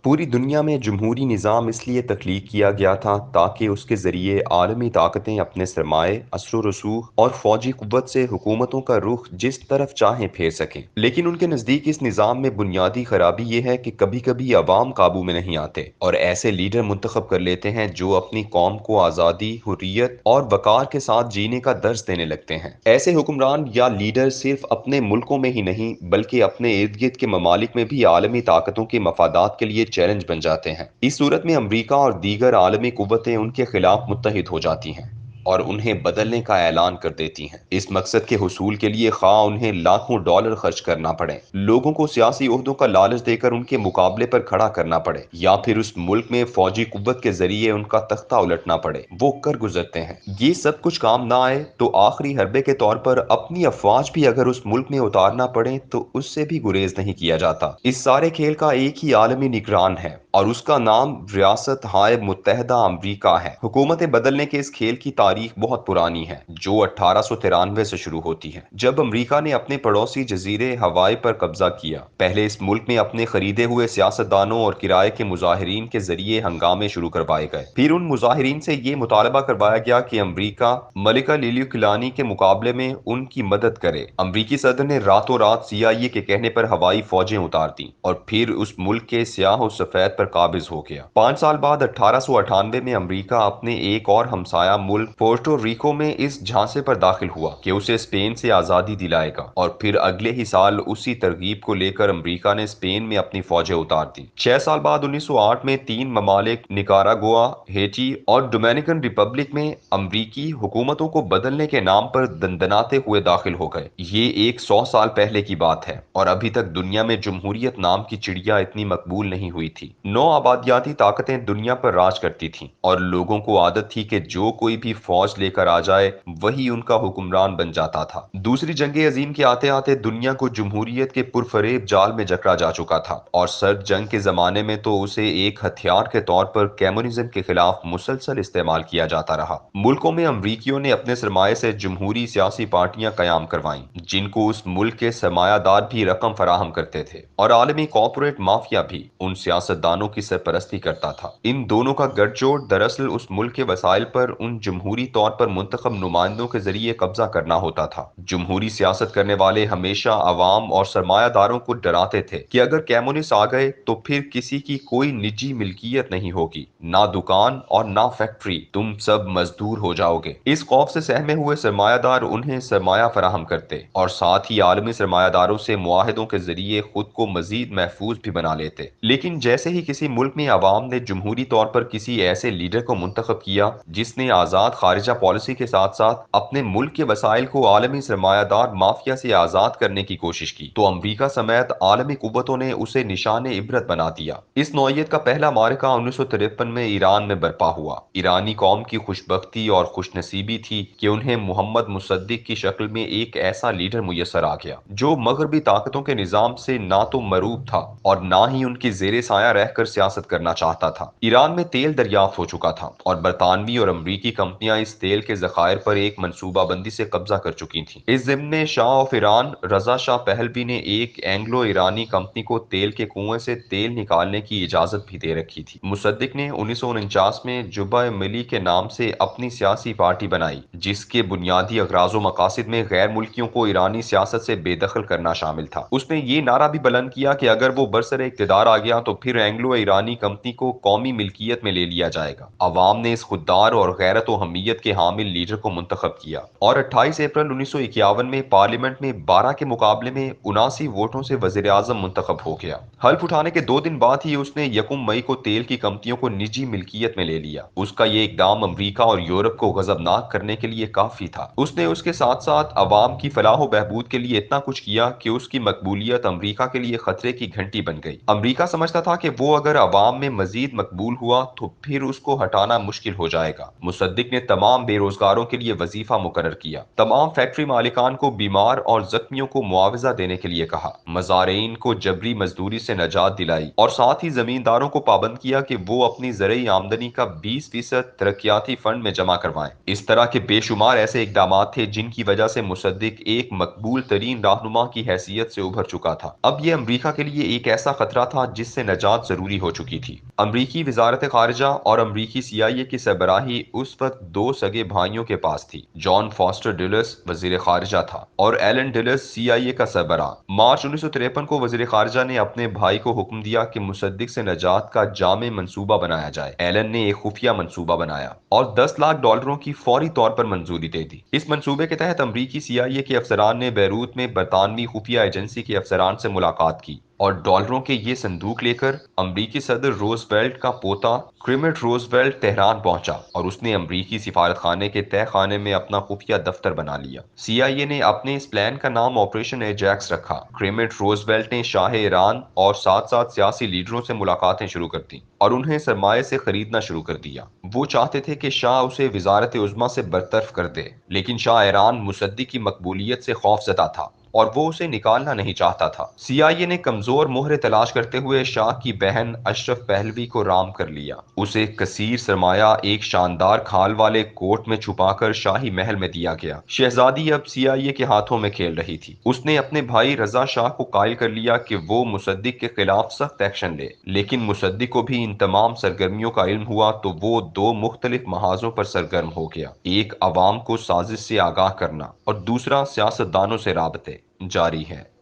पूरी दुनिया में जमहूरी निज़ाम इसलिए तख्लीक किया गया था ताकि उसके ज़रिए आलमी ताकतें अपने सरमाए, असर व रसूख और फ़ौजी क़ुव्वत से हुकूमतों का रुख जिस तरफ चाहें फेर सकें। लेकिन उनके नज़दीक इस निज़ाम में बुनियादी खराबी ये है कि कभी कभी अवाम काबू में नहीं आते और ऐसे लीडर मुंतखब कर लेते हैं जो अपनी कौम को आज़ादी, हुर्रियत और वक़ार के साथ जीने का दर्स देने लगते हैं। ऐसे हुक्मरान या लीडर सिर्फ अपने मुल्कों में ही नहीं बल्कि अपने इर्द गिर्द के ममालिक में भी आलमी ताकतों के मफादात के लिए चैलेंज बन जाते हैं। इस सूरत में अमरीका और दीगर आलमी कुव्वतें उनके खिलाफ मुत्तहिद हो जाती हैं और उन्हें बदलने का ऐलान कर देती हैं। इस मकसद के हुसूल के लिए खा उन्हें लाखों डॉलर खर्च करना पड़े, लोगों को सियासी ओहदों का लालच देकर उनके मुकाबले पर खड़ा करना पड़े या फिर उस मुल्क में फौजी कुव्वत के जरिए उनका तख्ता उलटना पड़े, वो कर गुजरते हैं। ये सब कुछ काम ना आए तो आखिरी हरबे के तौर पर अपनी अफवाज भी अगर उस मुल्क में उतारना पड़े तो उससे भी गुरेज नहीं किया जाता। इस सारे खेल का एक ही आलमी निगरान है और उसका नाम रियासत हाय मुत्तहदा अमरीका है। हुकूमतें बदलने के इस खेल की तारीख बहुत पुरानी है जो 1893 से शुरू होती है, जब अमरीका ने अपने पड़ोसी जजीरे हवाई पर कब्जा किया। पहले इस मुल्क में अपने खरीदे हुए सियासतदानों और किराए के मुजाहिरीन के जरिए हंगामे शुरू करवाए गए। फिर उन मुजाहिरीन से ये मुतालबा करवाया गया कि अमरीका मलिका लिलियो किलानी के मुकाबले में उनकी मदद करे। अमरीकी सदर ने रातों रात CIA के कहने पर हवाई फौजें उतार दी और फिर उस मुल्क के स्याह और सफेद पर काबिज हो गया। 5 साल बाद 1898 में अमरीका अपने एक और हमसाया मुल्क पोर्टो रिको में इस झांसे पर दाखिल हुआ कि उसे स्पेन से आजादी दिलाएगा और फिर अगले ही साल उसी तरगीब को लेकर अमरीका ने स्पेन में अपनी फौजें उतार दी। 6 साल बाद 1908 में 3 ममालिक निकारागुआ, हेटी और डोमिनिकन रिपब्लिक में अमरीकी हुकूमतों को बदलने के नाम पर दंदनाते हुए दाखिल हो गए। ये एक 100 साल पहले की बात है और अभी तक दुनिया में जमहूरियत नाम की चिड़िया इतनी मकबूल नहीं हुई थी। 9 आबादियाती ताकतें दुनिया पर राज करती थीं और लोगों को आदत थी कि जो कोई भी फौज लेकर आ जाए वही उनका हुक्मरान बन जाता था। दूसरी जंग अजीम के आते आते दुनिया को जमहूरियत के पुरफरेब जाल में जकड़ा जा चुका था और सर्द जंग के जमाने में तो उसे एक हथियार के तौर पर कम्युनिज्म के खिलाफ मुसलसल इस्तेमाल किया जाता रहा। मुल्कों में अमरीकियों ने अपने सरमाए से जमहूरी सियासी पार्टियां कयाम करवाईं जिनको उस मुल्क के सरमायादार भी रकम फराहम करते थे और आलमी कॉर्पोरेट माफिया भी उन सियासतदानों की सरपरस्ती करता था। इन दोनों का गठजोड़ दरअसल उस मुल्क के वसाइल पर उन जमहूरी तौर पर मुंतखब नुमाइंदों के जरिए कब्जा करना होता था। जमहूरी सियासत करने वाले हमेशा अवाम और सरमायादारों को डराते थे कि अगर कम्युनिस्ट आ गए तो फिर किसी की कोई निजी मिल्कियत नहीं होगी, ना दुकान और ना फैक्ट्री, तुम सब मजदूर हो जाओगे। इस खौफ से सहमे हुए सरमायादार उन्हें सरमाया फराहम करते और साथ ही आलमी सरमायादारों से मुआहदों के जरिए खुद को मजीद महफूज भी बना लेते। लेकिन जैसे ही किसी मुल्क में अवाम ने जमहूरी तौर पर किसी ऐसे लीडर को मुंतखब किया जिसने आज़ाद खारिजा पॉलिसी के साथ साथ अपने मुल्क के वसाइल को आलमी सरमायादार माफिया से आज़ाद करने की कोशिश की, तो अमरीका समेत आलमी कुव्वतों ने उसे निशान इबरत बना दिया। इस नौयत का पहला मारका 1953 में ईरान में बर्पा हुआ। ईरानी कौम की खुशबख्ती और खुशनसीबी थी कि उन्हें मोहम्मद मुसद्दिक की शक्ल में एक ऐसा लीडर मुयस्सर आ गया जो मगरबी ताकतों के निजाम से ना तो मरूब था और ना ही उनकी जेरे साया रहकर सियासत करना चाहता था। ईरान में तेल दरियाफ्त हो चुका था और बरतानवी और अमरीकी कंपनियां इस तेल के जखायर पर एक मंसूबाबंदी से कब्जा कर चुकी थीं। इस जिम्न में Shah of Iran Raza Shah Pahlavi ने एक एंग्लो ईरानी कंपनी को तेल के कुएं से तेल निकालने की इजाजत भी दे रखी थी। मुसद्दिक ने 1949 में जुबा मिली के नाम से अपनी सियासी पार्टी बनाई जिसके बुनियादी अगराजो मकासद में गैर मुल्कियों को ईरानी सियासत से बेदखल करना शामिल था। उसने ये नारा भी बुलंद किया कि अगर वो बरसरे इक्तदार आ गया तो फिर एंग्लो ईरानी कंपनी को कौमी मिल्कियत में ले लिया जाएगा। अवाम ने इस खुददार और गैरत व हमीयत के हामिल लीडर को मुंतखब किया और 28 अप्रैल 1951 में पार्लियामेंट में 12 के मुकाबले में 79 वोटों से वजीर आजम मुंतखब हो गया। हल्फ उठाने के 2 दिन बाद ही उसने 1 मई को तेल की कंपनियों को निजी मिल्कियत में ले लिया। उसका ये इकदाम अमरीका और यूरोप को गजबनाक करने के लिए काफी था। उसने उसके साथ साथ अवाम की फलाह बहबूद के लिए इतना कुछ किया कि उसकी मकबूलियत अमरीका के लिए खतरे की घंटी बन गई। अमरीका समझता था कि वो अगर अवाम में मजीद मकबूल हुआ तो फिर उसको हटाना मुश्किल हो जाएगा। मुसद्दिक ने تمام بے روزگاروں کے لیے وظیفہ مقرر کیا، تمام فیکٹری مالکان کو بیمار اور زخمیوں کو معاوضہ دینے کے لیے کہا، مزارعین کو جبری مزدوری سے نجات دلائی اور ساتھ ہی زمینداروں کو پابند کیا کہ وہ اپنی زرعی آمدنی کا 20% ترقیاتی فنڈ میں جمع کروائیں۔ اس طرح کے بے شمار ایسے اقدامات تھے جن کی وجہ سے مصدق ایک مقبول ترین رہنما کی حیثیت سے ابھر چکا تھا۔ اب یہ امریکہ کے لیے ایک ایسا خطرہ تھا جس سے نجات ضروری ہو چکی تھی۔ امریکی وزارت خارجہ اور امریکی CIA کی سربراہی اس وقت دو سگے بھائیوں کے پاس تھی۔ جان فاسٹر ڈلس وزیر خارجہ تھا اور ایلن ڈلس CIA کا سربراہ۔ مارچ 1953 کو وزیر خارجہ نے اپنے بھائی کو حکم دیا کہ مصدق سے نجات کا جامع منصوبہ بنایا جائے۔ ایلن نے ایک خفیہ منصوبہ بنایا اور $10 لاکھ کی فوری طور پر منظوری دے دی۔ اس منصوبے کے تحت امریکی CIA کے افسران نے بیروت میں برطانوی خفیہ ایجنسی کے افسران سے ملاقات کی اور ڈالروں کے یہ صندوق لے کر امریکی صدر روز ویلٹ کا پوتا کرمٹ روز ویلٹ تہران پہنچا اور اس نے امریکی سفارت خانے کے تہ خانے میں اپنا خفیہ دفتر بنا لیا۔ CIA نے اپنے اس پلان کا نام آپریشن ایجیکس رکھا۔ کرمٹ روز ویلٹ نے شاہ ایران اور ساتھ ساتھ سیاسی لیڈروں سے ملاقاتیں شروع کر دیں اور انہیں سرمایہ سے خریدنا شروع کر دیا۔ وہ چاہتے تھے کہ شاہ اسے وزارت عظمیٰ سے برطرف کر دے، لیکن شاہ ایران مصدق کی مقبولیت سے خوف زدہ تھا اور وہ اسے نکالنا نہیں چاہتا تھا۔ CIA نے کمزور مہرے تلاش کرتے ہوئے شاہ کی بہن اشرف پہلوی کو رام کر لیا۔ اسے کثیر سرمایہ ایک شاندار کھال والے کوٹ میں چھپا کر شاہی محل میں دیا گیا۔ شہزادی اب CIA کے ہاتھوں میں کھیل رہی تھی۔ اس نے اپنے بھائی رضا شاہ کو قائل کر لیا کہ وہ مصدق کے خلاف سخت ایکشن لے، لیکن مصدق کو بھی ان تمام سرگرمیوں کا علم ہوا تو وہ دو مختلف محاذوں پر سرگرم ہو گیا، ایک عوام کو سازش سے آگاہ کرنا اور دوسرا سیاستدانوں سے رابطے جاری ہے۔